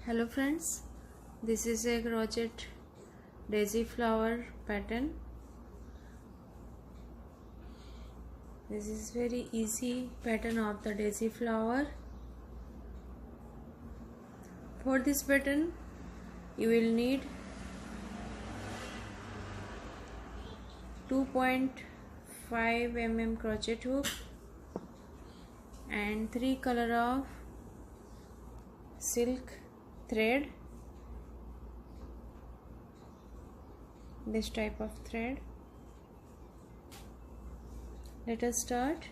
Hello friends, this is a Crochet Daisy flower pattern. This is very easy pattern of the daisy flower. For this pattern you will need 2.5 mm crochet hook and 3 color of silk thread, this type of thread. Let us start.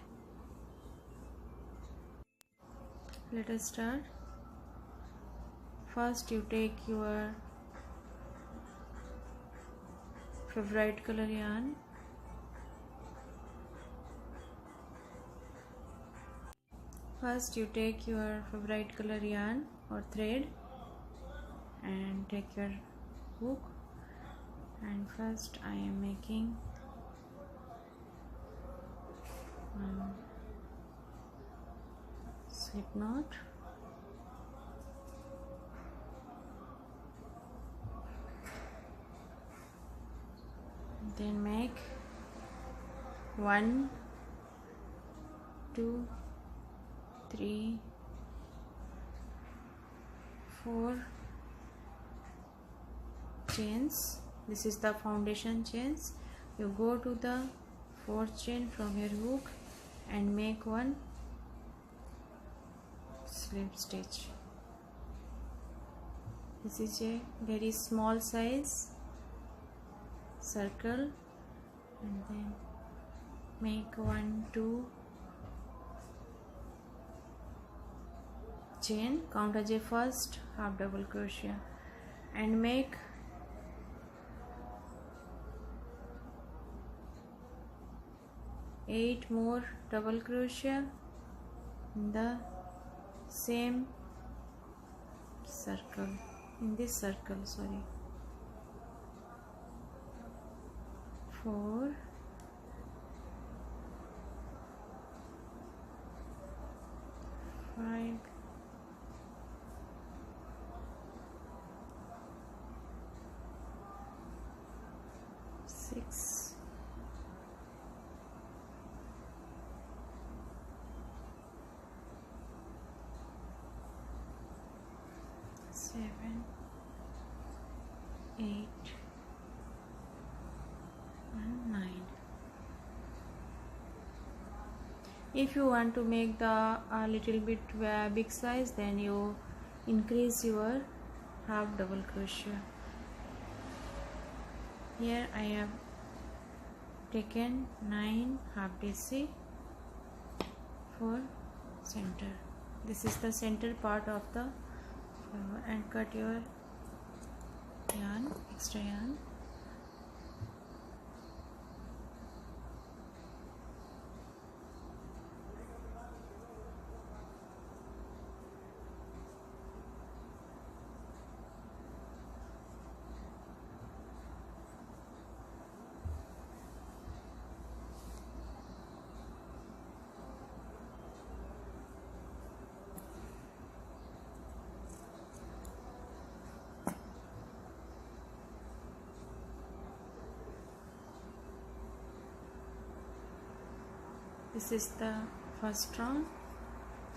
First you take your favorite color yarn. Or thread and take your hook, and first I am making one slip knot, then make 1 2 3 4 chains. This is the foundation chains. You go to the 4th chain from your hook and make one slip stitch. This is a very small size circle, and then make 1 2 chain, count as a first half double crochet, and make 8 more double crochet in the same circle, in this circle, 4 5 6 7 8 and 9. If you want to make the little bit big size, then you increase your half double crochet. Here I have taken 9 half daisy for center. This is the center part of the flower, and cut your yarn, extra yarn. This is the first round.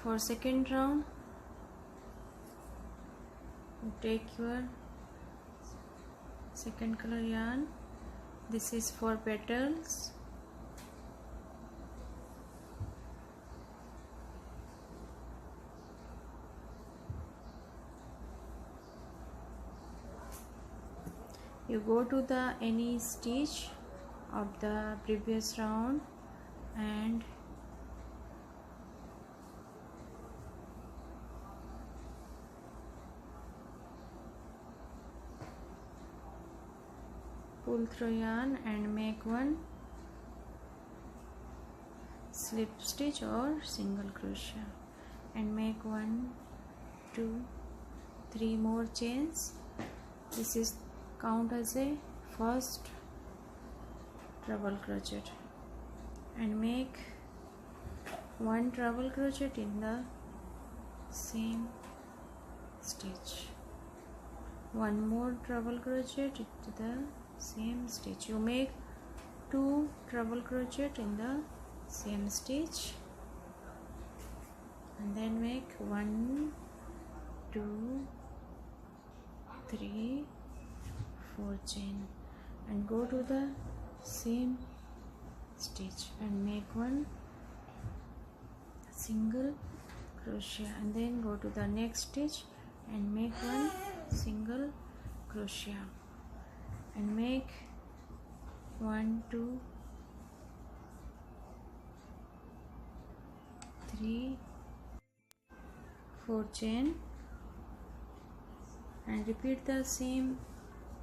For second round, you take your second color yarn. This is for petals. You go to the any stitch of the previous round and pull through yarn and make one slip stitch or single crochet, and make 1 2 3 more chains. This is count as a first treble crochet, and make 1 treble crochet in the same stitch. one more treble crochet into the same stitch. You make 2 treble crochet in the same stitch and then make 1 2 3 4 chain and go to the same stitch and make 1 single crochet and then go to the next stitch and make 1 single crochet and make 1 2 3 4 chain and repeat the same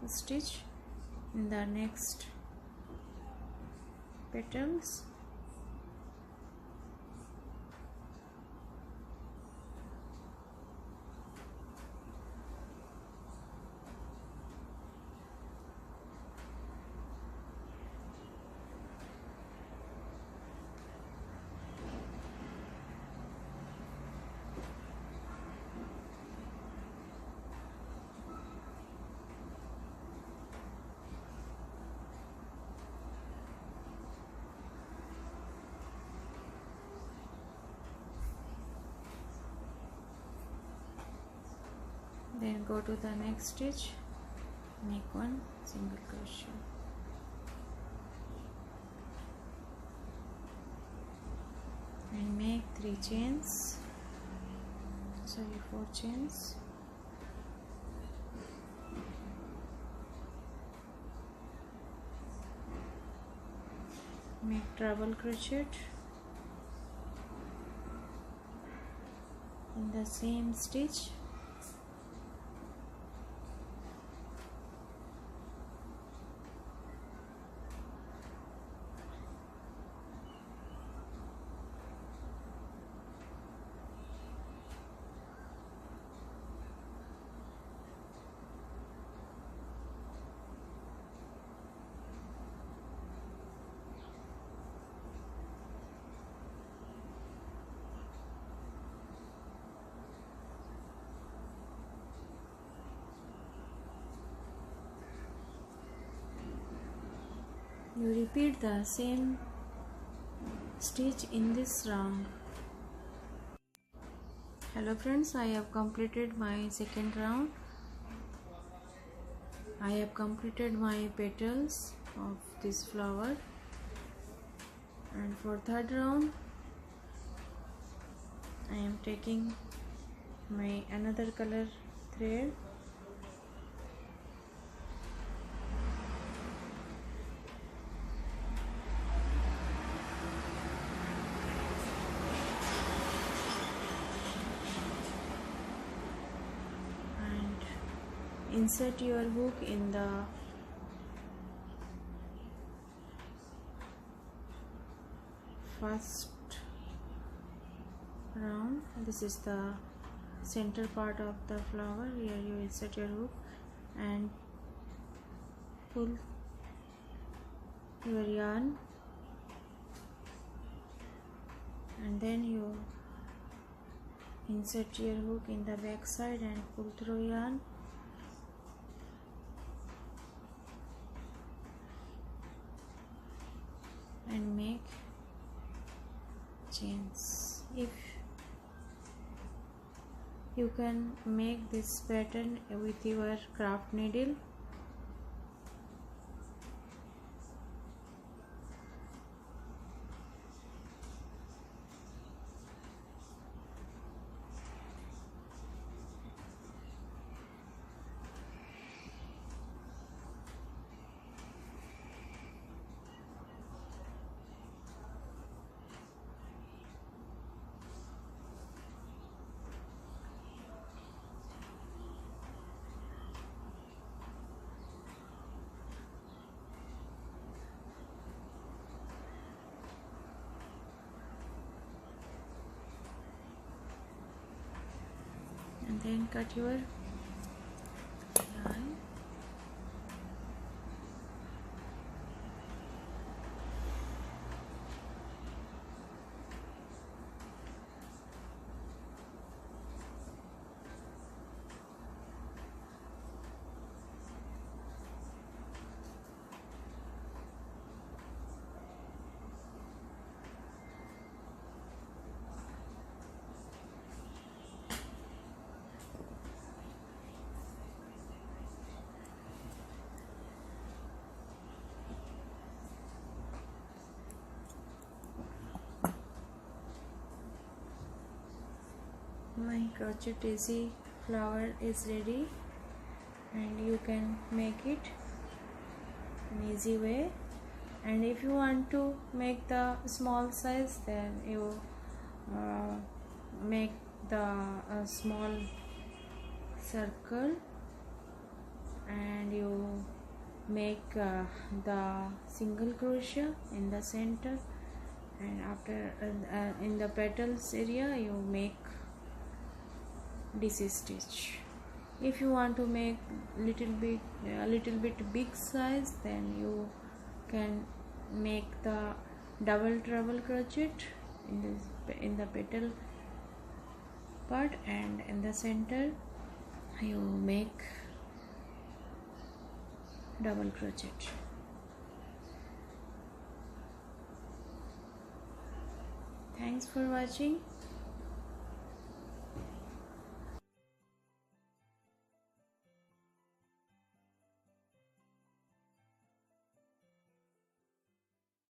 stitch in the next petals. Then go to the next stitch, make 1 single crochet and make 3 chains, sorry 4 chains make treble crochet in the same stitch you repeat the same stitch in this round. Hello friends, I have completed my second round. I have completed my petals of this flower and for third round I am taking my another color thread insert your hook in the first round. This is the center part of the flower. Here you insert your hook and pull your yarn and then you insert your hook in the back side and pull through yarn. And make chains. If you can make this pattern with your craft needle, and then cut your yarn. My Crochet Daisy flower is ready, and you can make it in easy way. And if you want to make the small size, then you make the small circle, and you make the single crochet in the center, and after in the petals area you make DC stitch. If you want to make a little bit big size, then you can make the double treble crochet in the petal part, and in the center you make double crochet. Thanks for watching.